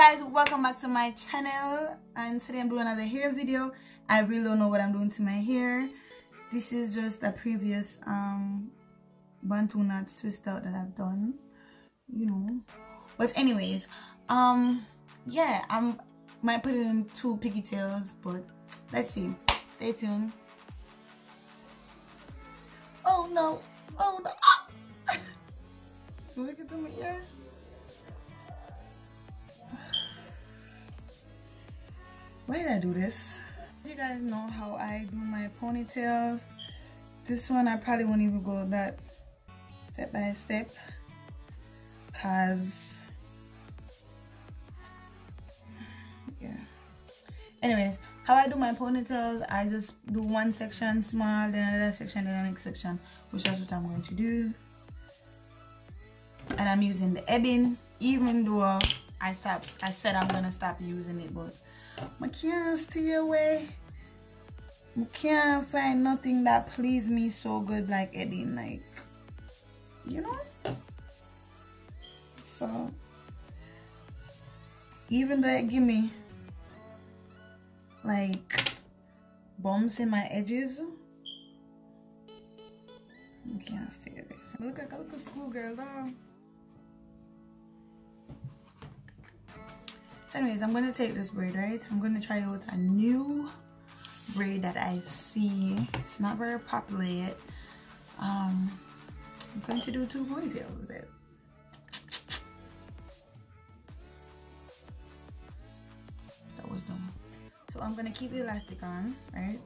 guys, welcome back to my channel, and today I'm doing another hair video. I really don't know what I'm doing to my hair. This is just a previous bantu knot twist out that I've done, you know. But anyways, yeah, I might put it in 2 pigtails, but let's see. Stay tuned. Oh no, oh no. Ah! Look at them here. Why did I do this? You guys know how I do my ponytails. This one I probably won't even go that step by step, cause yeah. Anyways, how I do my ponytails, I just do one section small, then another section, then the next section, which is what I'm going to do. And I'm using the ebbing, even though I said I'm gonna stop using it, but I can't stay away. I can't find nothing that please me so good like ebbing, like, you know. So even though it give me like bumps in my edges, I can't stay away. Look like a little schoolgirl though. So anyways, I'm going to take this braid, right? I'm going to try out a new braid that I see. It's not very popular yet. I'm going to do 2 ponytails with it. That was done. So I'm going to keep the elastic on, right?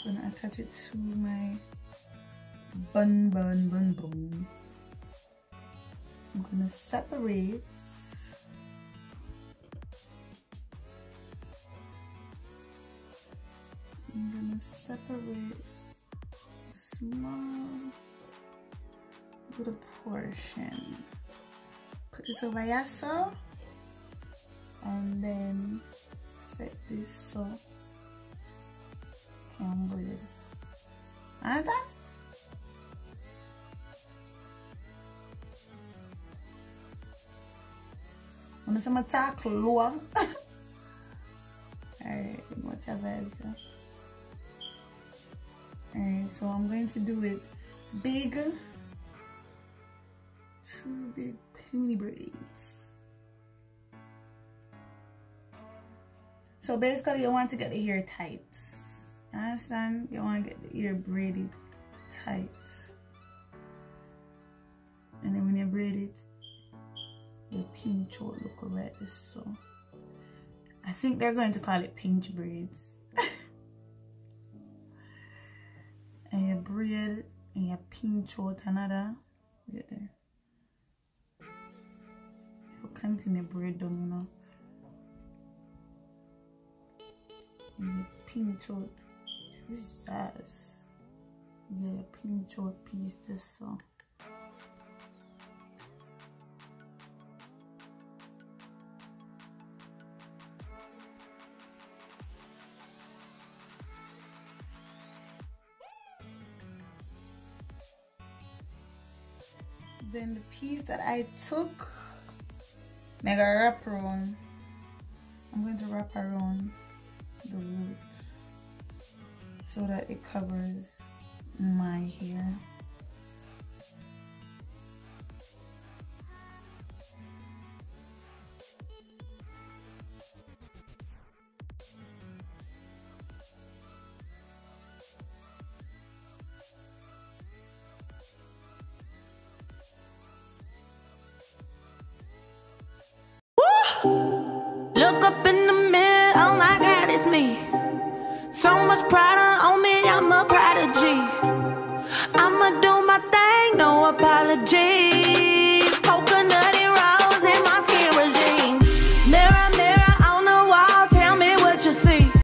I'm going to attach it to my bun. I'm going to separate. I'm gonna separate a small little portion. Put it over here so, and then set this so can breathe. And that. I'm gonna talk lower. Alright, watch your vibes. Alright, so I'm going to do it big, 2 big penny braids. So basically you want to get the hair tight. You understand? You want to get the hair braided tight. And then when you braid it, you pinch out, look right this so. I think they're going to call it pinch braids. And you braid and you pinch out another. Right there. You continue braid down, you know. And you pinch out. Jesus. Yeah, you pinch out piece this so. Then the piece that I took, I'm gonna wrap around. I'm going to wrap around the root so that it covers my hair. Look up in the mirror, oh my God, it's me. So much pride on me, I'm a prodigy. I'ma do my thing, no apology.